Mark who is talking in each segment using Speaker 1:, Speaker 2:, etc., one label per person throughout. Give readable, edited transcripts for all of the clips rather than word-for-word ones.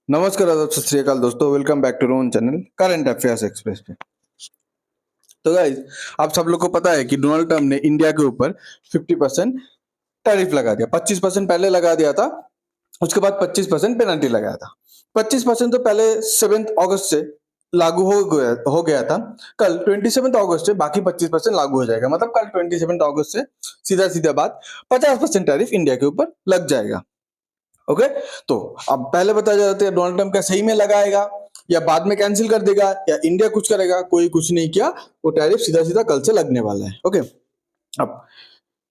Speaker 1: नमस्कार, आदाब, सत श्री अकाल दोस्तों। Welcome back to Ron channel current affairs express पे। तो गाइज, आप सब लोग को पता है कि डोनाल्ड ट्रम्प ने इंडिया के ऊपर 50% टैरिफ लगा दिया। 25% पहले लगा दिया था, उसके बाद 25% पेनल्टी लगाया था। 25% तो पहले 7 अगस्त से लागू हो गया था। कल 27 अगस्त से बाकी 25% लागू हो जाएगा। मतलब कल 27 अगस्त से सीधा सीधा बात 50% टैरिफ इंडिया के ऊपर लग जाएगा। ओके, तो अब पहले बताया जाता है डोनाल्ड ट्रम्प क्या सही में लगाएगा या बाद में कैंसिल कर देगा या इंडिया कुछ करेगा। कोई कुछ नहीं किया, वो टैरिफ सीधा सीधा कल से लगने वाला है। ओके, अब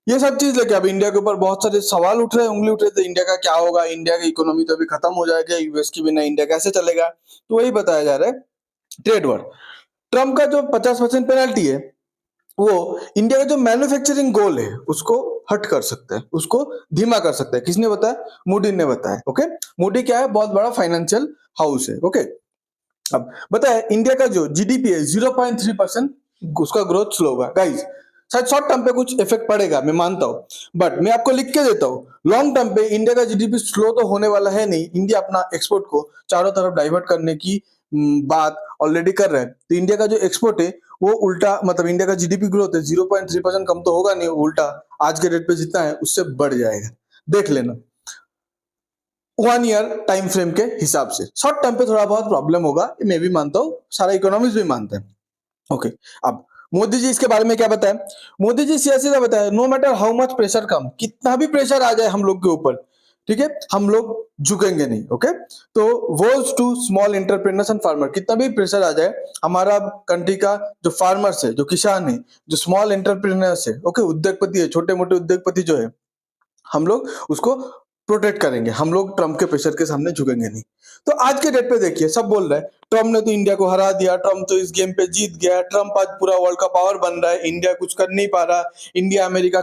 Speaker 1: ये सब चीज लेके अब इंडिया के ऊपर बहुत सारे सवाल उठ रहे हैं, उंगली उठ रहे थे। इंडिया का क्या होगा, इंडिया की इकोनॉमी तो अभी खत्म हो जाएगा, यूएस के बिना इंडिया कैसे चलेगा। तो वही बताया जा रहा है ट्रेड वॉर। ट्रम्प का जो 50% पेनल्टी है वो इंडिया का जो मैन्युफैक्चरिंग गोल है उसको हट कर सकता है, उसको धीमा कर सकता है। किसने बताया? मूडी ने बताया। ओके, मूडी क्या है? बहुत बड़ा फाइनेंशियल हाउस है। ओके, अब बताया इंडिया का जो जीडीपी है 0.3% उसका ग्रोथ स्लो होगा। गाइज, शायद शॉर्ट टर्म पे कुछ इफेक्ट पड़ेगा, मैं मानता हूं, बट मैं आपको लिख के देता हूं लॉन्ग टर्म पे इंडिया का जीडीपी स्लो तो होने वाला है नहीं। इंडिया अपना एक्सपोर्ट को चारों तरफ डाइवर्ट करने की बात ऑलरेडी कर रहा है। तो इंडिया का जो एक्सपोर्ट है वो उल्टा, मतलब इंडिया का जीडीपी ग्रोथ है 0.3% कम तो होगा नहीं, उल्टा आज के रेट पे जितना है उससे बढ़ जाएगा। देख लेना 1 ईयर टाइम फ्रेम के हिसाब से। शॉर्ट टर्म पे थोड़ा बहुत प्रॉब्लम होगा, मैं भी मानता हूँ, सारा इकोनॉमिस्ट भी मानते हैं। ओके, अब मोदी जी इसके बारे में क्या बताया? मोदी जी सीधा बताया no matter how much pressure come, कितना भी प्रेशर आ जाए हम लोग के ऊपर, ठीक है, हम लोग झुकेंगे नहीं। ओके, तो words to small entrepreneurs and farmer, कितना भी प्रेशर आ जाए, हमारा कंट्री का जो फार्मर्स है, जो किसान है, जो स्मॉल एंटरप्रेन्योर्स है, ओके, उद्योगपति है, छोटे मोटे उद्योगपति जो है, हम लोग उसको प्रोटेक्ट करेंगे। हम लोग ट्रम्प के प्रेशर के सामने झुकेंगे नहीं। तो आज के डेट पे देखिए, सब बोल रहे हैं ट्रम्प ने तो इंडिया को हरा दिया, ट्रम्प तो इस गेम पे जीत गया, ट्रम्प आज पूरा वर्ल्ड का पावर बन रहा है, इंडिया कुछ कर नहीं पा रहा, इंडिया अमेरिका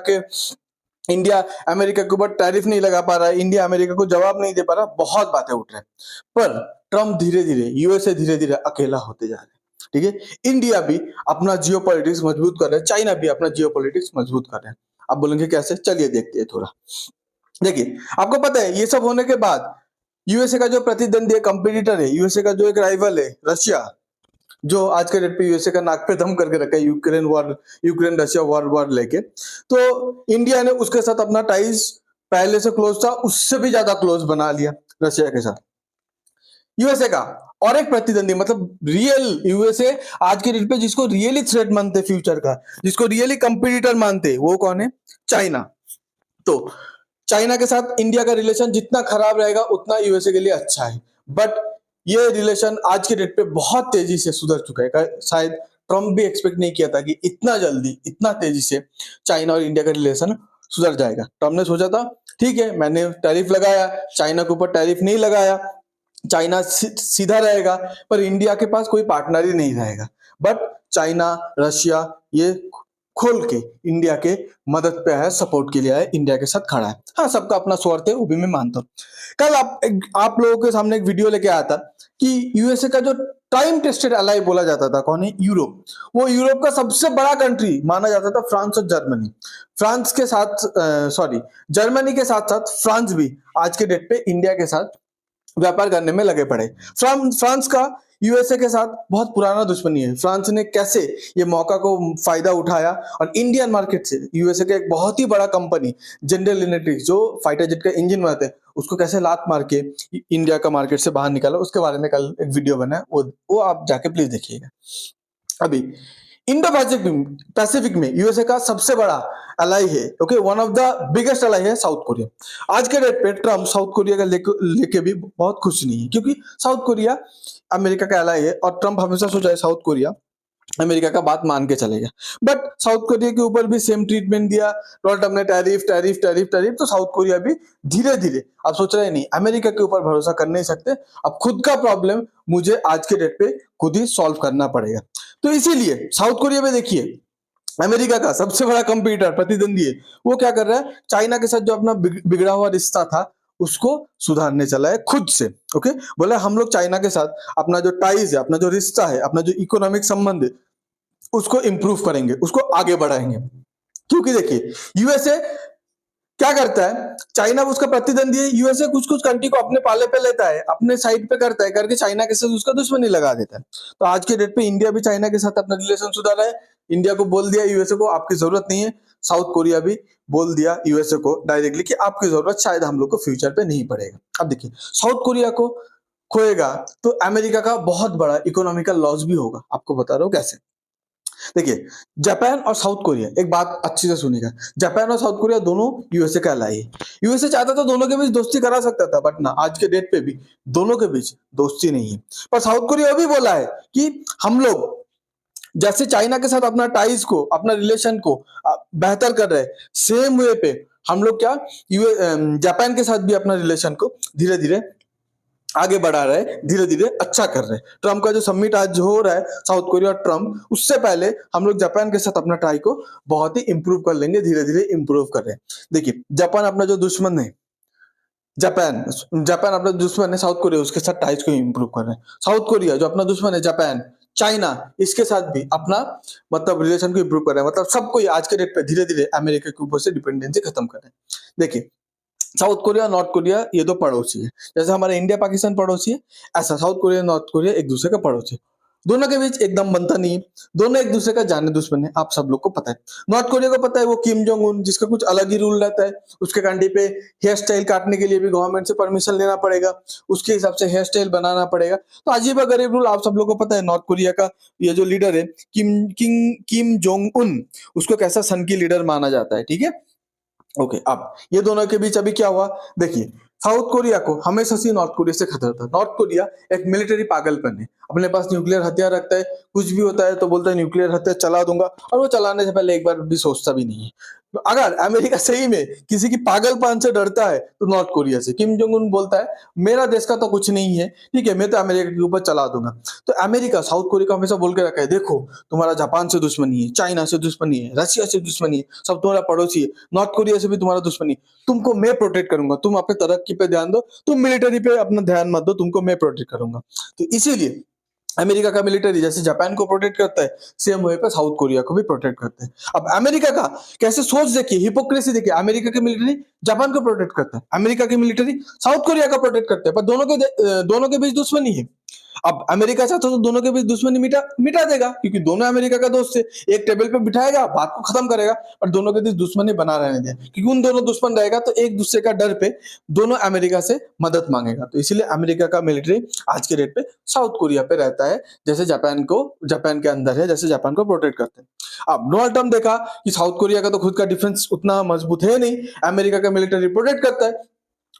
Speaker 1: के ऊपर टैरिफ नहीं लगा पा रहा है, इंडिया अमेरिका को जवाब नहीं दे पा रहा। बहुत बातें उठ रही हैं, पर ट्रम्प धीरे धीरे, यूएसए धीरे धीरे अकेला होते जा रहे हैं। ठीक है, इंडिया भी अपना जियो मजबूत कर रहा है, चाइना भी अपना जियो मजबूत कर रहे हैं। आप बोलेंगे कैसे? चलिए देखते हैं थोड़ा। देखिए, आपको पता है ये सब होने के बाद यूएसए का जो प्रतिद्वंदी है, कंपटीटर है, यूएसए का जो एक राइवल है रशिया, जो आज के डेट पे यूएसए का नाक पे दम करके रखा है, यूक्रेन रशिया वॉर लेके। तो इंडिया ने उसके साथ अपना टाइज पहले से क्लोज था, उससे भी ज्यादा क्लोज बना लिया रशिया के साथ। यूएसए का और एक प्रतिद्वंदी, मतलब रियल यूएसए आज के डेट पे जिसको रियली थ्रेट मानते फ्यूचर का, जिसको रियली कंपटीटर मानते, वो कौन है? चाइना। तो चाइना के साथ इंडिया का रिलेशन जितना खराब रहेगा उतना यूएसए के लिए अच्छा है, बट ये रिलेशन आज के डेट पे बहुत तेजी से सुधर चुका है। शायद ट्रम्प भी एक्सपेक्ट नहीं किया था कि इतना जल्दी, इतना तेजी से चाइना और इंडिया का रिलेशन सुधर जाएगा। ट्रम्प ने सोचा था ठीक है, मैंने टैरिफ लगाया, चाइना के ऊपर टैरिफ नहीं लगाया, चाइना सीधा रहेगा, पर इंडिया के पास कोई पार्टनर ही नहीं रहेगा। बट चाइना, रशिया ये खोल के इंडिया के मदद पे है, सपोर्ट के लिए है, इंडिया के साथ खड़ा है। हाँ, सबका अपना स्वार्थ है, वो भी मैं मानता हूँ। कल आप लोगों के सामने एक वीडियो लेके आया था कि यूएसए का जो टाइम टेस्टेड अलाई बोला जाता था, कौन है? यूरोप। वो यूरोप का सबसे बड़ा कंट्री माना जाता था फ्रांस और जर्मनी। फ्रांस के साथ जर्मनी के साथ साथ फ्रांस भी आज के डेट पे इंडिया के साथ व्यापार करने में लगे पड़े। फ्रांस का यूएसए के साथ बहुत पुराना दुश्मनी है। फ्रांस ने कैसे ये मौका को फायदा उठाया और इंडियन मार्केट से यूएसए का एक बहुत ही बड़ा कंपनी जनरल इलेक्ट्रिक, जो फाइटर जेट का इंजन बनाते हैं, उसको कैसे लात मार के इंडिया का मार्केट से बाहर निकाला, उसके बारे में कल एक वीडियो बना है, वो आप जाके प्लीज देखिएगा। अभी इंडो पैसिफिक में यूएसए का सबसे बड़ा अलाई है, okay, one of the biggest ally है साउथ कोरिया। आज के डेट पे ट्रम्प साउथ कोरिया का लेके भी बहुत खुश नहीं है, क्योंकि साउथ कोरिया अमेरिका का अलाई है और ट्रम्प हमेशा सोचा है साउथ कोरिया अमेरिका का बात मान के चलेगा। बट साउथ कोरिया के ऊपर भी सेम ट्रीटमेंट दिया डोनाल्ड ट्रम्प ने, टैरिफ टैरिफ टैरिफ टैरिफ। तो साउथ कोरिया भी धीरे धीरे अब सोच रहे नहीं, अमेरिका के ऊपर भरोसा कर नहीं सकते, अब खुद का प्रॉब्लम मुझे आज के डेट पे खुद ही सॉल्व करना पड़ेगा। तो इसीलिए साउथ कोरिया में देखिए, अमेरिका का सबसे बड़ा कंपटीटर, प्रतिद्वंदी है, वो क्या कर रहा है? चाइना के साथ जो अपना बिगड़ा हुआ रिश्ता था उसको सुधारने चला है खुद से। ओके, बोला हम लोग चाइना के साथ अपना जो टाइज है, अपना जो रिश्ता है, अपना जो इकोनॉमिक संबंध है, उसको इंप्रूव करेंगे, उसको आगे बढ़ाएंगे। क्योंकि देखिए यूएसए क्या करता है चाइना, उसका प्रतिद्वंदी है यूएसए, कुछ कुछ कंट्री को अपने पाले पे लेता है, अपने साइड पे करता है, करके चाइना के साथ उसका दुश्मनी लगा देता है। तो आज के डेट पे इंडिया भी चाइना के साथ अपना रिलेशन सुधार रहा है। इंडिया को बोल दिया यूएसए को आपकी जरूरत नहीं है। साउथ कोरिया भी बोल दिया यूएसए को डायरेक्टली कि आपकी जरूरत शायद हम लोग को फ्यूचर पे नहीं पड़ेगा। अब देखिए साउथ कोरिया को खोएगा तो अमेरिका का बहुत बड़ा इकोनॉमिकल लॉस भी होगा। आपको बता रहा हूँ कैसे। देखिए जापान और साउथ कोरिया, एक बात अच्छी से सुनिएगा, जापान और साउथ कोरिया दोनों यूएसए का अलाई है। यूएसए चाहता था दोनों के बीच दोस्ती करा सकता था, बट ना आज के डेट पे भी दोनों के बीच दोस्ती नहीं है। पर साउथ कोरिया भी बोला है कि हम लोग जैसे चाइना के साथ अपना टाइज को, अपना रिलेशन को बेहतर कर रहे हैं, सेम वे पे हम लोग क्या जापान के साथ भी अपना रिलेशन को धीरे धीरे आगे बढ़ा रहे, धीरे धीरे अच्छा कर रहे हैं। ट्रम्प का जो समिट आज जो हो रहा है साउथ कोरिया और ट्रम्प, उससे पहले हम लोग जापान के साथ अपना ट्राई को बहुत ही इंप्रूव कर लेंगे, धीरे धीरे इंप्रूव कर रहे हैं। देखिए जापान अपना जो दुश्मन है, जापान जापान अपना दुश्मन है साउथ कोरिया, उसके साथ टाइज को इंप्रूव कर रहे हैं। साउथ कोरिया जो अपना दुश्मन है जापान, चाइना, इसके साथ भी अपना मतलब रिलेशन को इंप्रूव कर रहे हैं। मतलब सबको आज के डेट पे धीरे धीरे अमेरिका के ऊपर से डिपेंडेंसी खत्म कर रहे हैं। देखिए साउथ कोरिया और नॉर्थ कोरिया ये दो पड़ोसी है, जैसे हमारा इंडिया पाकिस्तान पड़ोसी है, ऐसा साउथ कोरिया नॉर्थ कोरिया एक दूसरे का पड़ोसी है। दोनों के बीच एकदम बनता नहीं है, दोनों एक दूसरे का जाने दुश्मन है, आप सब लोग को पता है। नॉर्थ कोरिया को पता है वो किम जोंग उन, जिसका कुछ अलग ही रूल रहता है, उसके कंट्री पे हेयर स्टाइल काटने के लिए भी गवर्नमेंट से परमिशन लेना पड़ेगा, उसके हिसाब से हेयर स्टाइल बनाना पड़ेगा। तो अजीब गरीब रूल आप सब लोग को पता है। नॉर्थ कोरिया का ये जो लीडर है किम जोंग उन, उसको कैसा सन की लीडर माना जाता है, ठीक है। ओके अब ये दोनों के बीच अभी क्या हुआ, देखिए साउथ कोरिया को हमेशा से नॉर्थ कोरिया से खतरा था। नॉर्थ कोरिया एक मिलिट्री पागलपन है, अपने पास न्यूक्लियर हथियार रखता है, कुछ भी होता है तो बोलता है न्यूक्लियर हथियार चला दूंगा, और वो चलाने से पहले एक बार भी सोचता भी नहीं है। तो अगर अमेरिका सही में किसी की पागलपन से डरता है तो नॉर्थ कोरिया से। किम जोंग उन बोलता है मेरा देश का तो कुछ नहीं है, ठीक है, मैं तो अमेरिका के ऊपर चला दूंगा। तो अमेरिका साउथ कोरिया को हमेशा बोल के रखा है देखो तुम्हारा जापान से दुश्मनी है, चाइना से दुश्मनी है, रशिया से दुश्मनी है, सब तुम्हारा पड़ोसी है, नॉर्थ कोरिया से भी तुम्हारा दुश्मनी, तुमको मैं प्रोटेक्ट करूंगा, तुम अपने तरक्की पे ध्यान दो, तुम मिलिट्री पे अपना ध्यान मत दो, तुमको मैं प्रोटेक्ट करूंगा। तो इसीलिए अमेरिका का मिलिट्री जैसे जापान को प्रोटेक्ट करता है, सेम वे पे साउथ कोरिया को भी प्रोटेक्ट करता है। अब अमेरिका का कैसे सोच देखिए, हिपोक्रेसी देखिए, अमेरिका की मिलिट्री जापान को प्रोटेक्ट करता है, अमेरिका की मिलिट्री साउथ कोरिया को प्रोटेक्ट करता है, पर दोनों के बीच दुश्मनी है। अब अमेरिका चाहता तो दोनों के बीच दुश्मनी मिटा देगा, क्योंकि दोनों अमेरिका का दोस्त है, एक टेबल पे बिठाएगा, बात को खत्म करेगा, और दोनों के बीच दुश्मनी बना रहने दे, क्योंकि उन दोनों दुश्मन रहेगा तो एक दूसरे का डर पे दोनों अमेरिका से मदद मांगेगा। तो इसीलिए अमेरिका का मिलिट्री आज के डेट पे साउथ कोरिया पे रहता है, जैसे जापान के अंदर है, जैसे जापान को प्रोटेक्ट करते हैं। अब डोनाल्ड ट्रम्प देखा कि साउथ कोरिया का तो खुद का डिफेंस उतना मजबूत है नहीं, अमेरिका का मिलिट्री प्रोटेक्ट करता है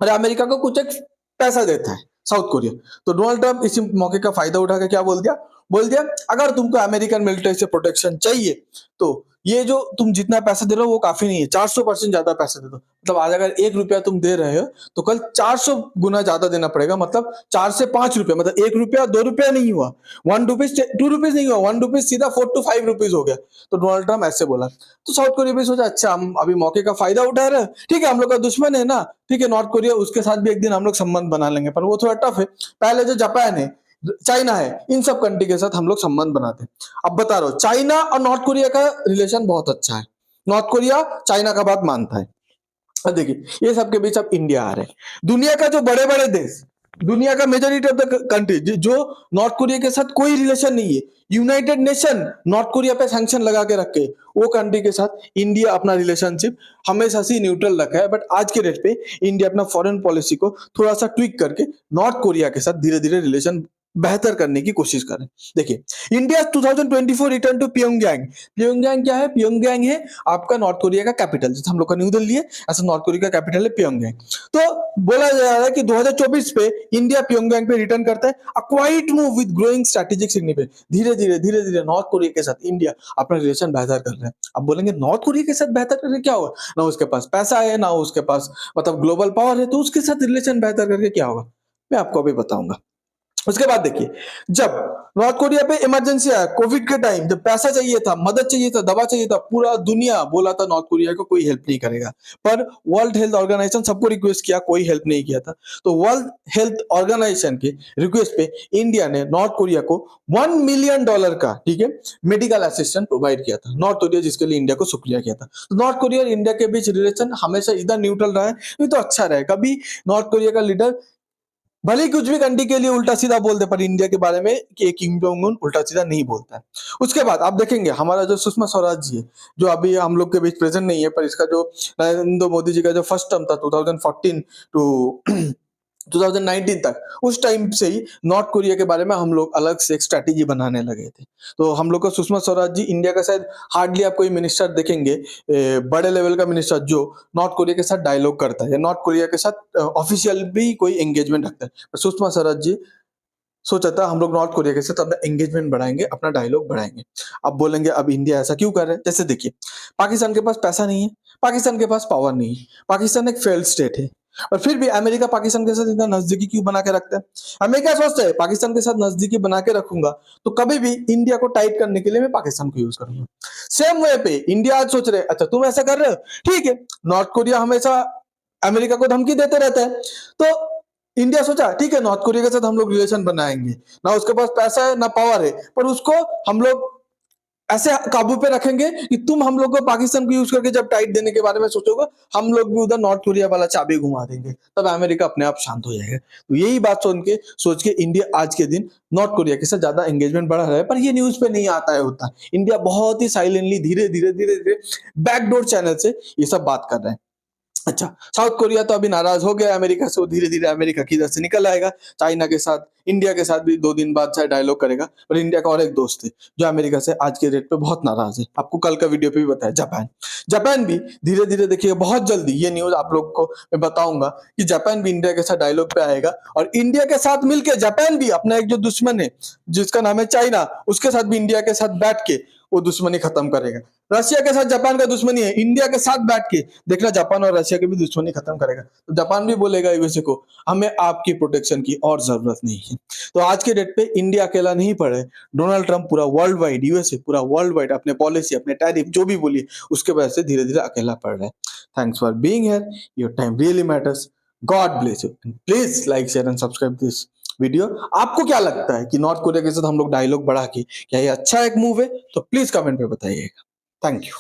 Speaker 1: और अमेरिका को कुछ एक पैसा देता है साउथ कोरिया। तो डोनाल्ड ट्रम्प इसी मौके का फायदा उठा के क्या बोल दिया अगर तुमको अमेरिकन मिलिट्री से प्रोटेक्शन चाहिए तो ये जो तुम जितना पैसा दे रहे हो वो काफी नहीं है, 400% ज्यादा पैसा दे दो। मतलब आज अगर 1 रुपया तुम दे रहे हो तो कल 400 गुना ज्यादा देना पड़ेगा, मतलब 4 से 5 रुपया, मतलब 1 रुपया 2 रुपया नहीं हुआ, 1 रुपीज 2 रुपीज नहीं हुआ, 1 रुपीज सीधा 4 to 5 रुपीज हो गया। तो डोनाल्ड ट्रम्प ऐसे बोला, तो साउथ कोरिया भी सोचा अच्छा हम अभी मौके का फायदा उठा रहे हैं, ठीक है, हम लोग का दुश्मन है ना, ठीक है, नॉर्थ कोरिया, उसके साथ भी एक दिन हम लोग संबंध बना लेंगे, पर वो थोड़ा टफ है। पहले जो जापान है, चाइना है, इन सब कंट्री के साथ हम लोग संबंध बनाते हैं। अब बता रहा हूं चाइना और नॉर्थ कोरिया का रिलेशन बहुत अच्छा है, नॉर्थ कोरिया चाइना का बात मानता है। अब देखिए ये सब के बीच अब इंडिया आ रहे हैं, दुनिया का जो बड़े बड़े देश, दुनिया का मेजोरिटी ऑफ द कंट्री जो नॉर्थ कोरिया के साथ कोई रिलेशन नहीं है, यूनाइटेड नेशन नॉर्थ कोरिया पे सैंक्शन लगा के रखे, वो कंट्री के साथ इंडिया अपना रिलेशनशिप हमेशा से न्यूट्रल रखा है। बट आज के डेट पे इंडिया अपना फॉरेन पॉलिसी को थोड़ा सा ट्विक करके नॉर्थ कोरिया के साथ धीरे धीरे रिलेशन बेहतर करने की कोशिश करें। देखिए India 2024 return to Pyongyang. Pyongyang क्या है? प्योंगयांग है आपका नॉर्थ कोरिया का कैपिटल, जैसे हम लोग का न्यू दिल्ली है ऐसा नॉर्थ कोरिया का कैपिटल है प्योंगयांग। तो बोला जा रहा है कि 2024 पे इंडिया प्योंगयांग पे रिटर्न करता है, a quite move with growing strategic significance. धीरे धीरे नॉर्थ कोरिया के साथ इंडिया अपना रिलेशन बेहतर कर रहा है। अब बोलेंगे नॉर्थ कोरिया के साथ बेहतर करके क्या होगा, ना उसके पास पैसा है, ना उसके पास मतलब ग्लोबल पावर है, तो उसके साथ रिलेशन बेहतर करके क्या होगा मैं आपको अभी बताऊंगा। उसके बाद देखिए, जब नॉर्थ कोरिया पे इमरजेंसी आया कोविड के टाइम, जब पैसा चाहिए था, मदद चाहिए था, दवा चाहिए था, पूरा दुनिया बोला था नॉर्थ कोरिया को कोई हेल्प नहीं करेगा। पर वर्ल्ड हेल्थ ऑर्गेनाइजेशन सबको रिक्वेस्ट किया, कोई हेल्प नहीं किया था। तो वर्ल्ड हेल्थ ऑर्गेनाइजेशन के रिक्वेस्ट पे इंडिया ने नॉर्थ कोरिया को $1 मिलियन का, ठीक है, मेडिकल असिस्टेंट प्रोवाइड किया था। नॉर्थ कोरिया जिसके लिए इंडिया को शुक्रिया किया था। तो नॉर्थ कोरिया और इंडिया के बीच रिलेशन हमेशा इधर न्यूट्रल रहा है, ये तो अच्छा रहे। कभी नॉर्थ कोरिया का लीडर भले ही कुछ भी कंट्री के लिए उल्टा सीधा बोल दे, पर इंडिया के बारे में कि किम जोंग उन उल्टा सीधा नहीं बोलता है। उसके बाद आप देखेंगे हमारा जो सुषमा स्वराज जी है, जो अभी हम लोग के बीच प्रेजेंट नहीं है, पर इसका जो नरेंद्र मोदी जी का जो फर्स्ट टर्म था 2014 टू 2019 तक, उस टाइम से ही नॉर्थ कोरिया के बारे में हम लोग अलग से एक स्ट्रैटेजी बनाने लगे थे। तो हम लोग को सुषमा स्वराज जी, इंडिया का शायद हार्डली आप कोई मिनिस्टर देखेंगे बड़े लेवल का मिनिस्टर जो नॉर्थ कोरिया के साथ डायलॉग करता है या नॉर्थ कोरिया के साथ ऑफिशियल भी कोई एंगेजमेंट रखता है। पर सुषमा स्वराज जी सोचा था हम लोग नॉर्थ कोरिया के साथ अपना एंगेजमेंट बढ़ाएंगे, अपना डायलॉग बढ़ाएंगे। अब बोलेंगे अब इंडिया ऐसा क्यों कर रहा है? जैसे देखिए, पाकिस्तान के पास पैसा नहीं है, पाकिस्तान के पास पावर नहीं है, पाकिस्तान एक फेल्ड स्टेट है, और फिर भी अमेरिका पाकिस्तान के साथ इतना नजदीकी क्यों बना के रखता है? अमेरिका सोचता है पाकिस्तान के साथ नजदीकी बना के रखूंगा तो कभी भी इंडिया को टाइट करने के लिए मैं पाकिस्तान को यूज करूंगा। सेम वे पे इंडिया आज सोच रहे अच्छा तुम ऐसा कर रहे हो, ठीक है, नॉर्थ कोरिया हमेशा अमेरिका को धमकी देते रहता है, तो इंडिया सोचा ठीक है नॉर्थ कोरिया के साथ हम लोग रिलेशन बनाएंगे, ना उसके पास पैसा है ना पावर है, पर उसको हम लोग ऐसे काबू पे रखेंगे कि तुम हम लोग को पाकिस्तान को यूज करके जब टाइट देने के बारे में सोचोगे, हम लोग भी उधर नॉर्थ कोरिया वाला चाबी घुमा देंगे, तब अमेरिका अपने आप शांत हो जाएगा। तो यही बात सोच के इंडिया आज के दिन नॉर्थ कोरिया के साथ ज्यादा एंगेजमेंट बढ़ा रहा है, पर ये न्यूज पे नहीं आता है उतना। इंडिया बहुत ही साइलेंटली धीरे धीरे धीरे धीरे बैकडोर चैनल से ये सब बात कर रहे हैं। अच्छा, साउथ कोरिया तो अभी नाराज हो गया अमेरिका से, वो धीरे धीरे अमेरिका की इधर से निकल आएगा। चाइना के साथ, इंडिया के साथ भी 2 दिन बाद शायद डायलॉग करेगा। और इंडिया का और एक दोस्त है जो अमेरिका से आज के डेट पे बहुत नाराज है, आपको कल का वीडियो पे भी बताया, जापान। जापान भी धीरे धीरे देखिए बहुत जल्दी ये न्यूज आप लोग को मैं बताऊंगा कि जापान भी इंडिया के साथ डायलॉग पे आएगा, और इंडिया के साथ मिलकर जापान भी अपना एक जो दुश्मन है जिसका नाम है चाइना, उसके साथ भी इंडिया के साथ बैठ के वो दुश्मनी खत्म करेगा। रशिया के साथ जापान का दुश्मनी है, इंडिया के साथ बैठ के देखना जापान और रशिया की भी दुश्मनी खत्म करेगा। तो जापान भी बोलेगा यूएसए को हमें आपकी प्रोटेक्शन की और जरूरत नहीं है। तो आज के डेट पे इंडिया अकेला नहीं पड़े, डोनाल्ड ट्रंप पूरा वर्ल्ड वाइड, यूएसए पूरा वर्ल्ड वाइड अपने पॉलिसी, अपने टैरिफ जो भी बोलिए उसके वजह से धीरे धीरे अकेला पड़ रहा है। Thanks for being here, your time really matters. God bless you, please like share and subscribe this video. आपको क्या लगता है कि नॉर्थ कोरिया के साथ हम लोग डायलॉग बढ़ा के क्या ये अच्छा एक मूव है? तो प्लीज कमेंट में बताइएगा। Thank you.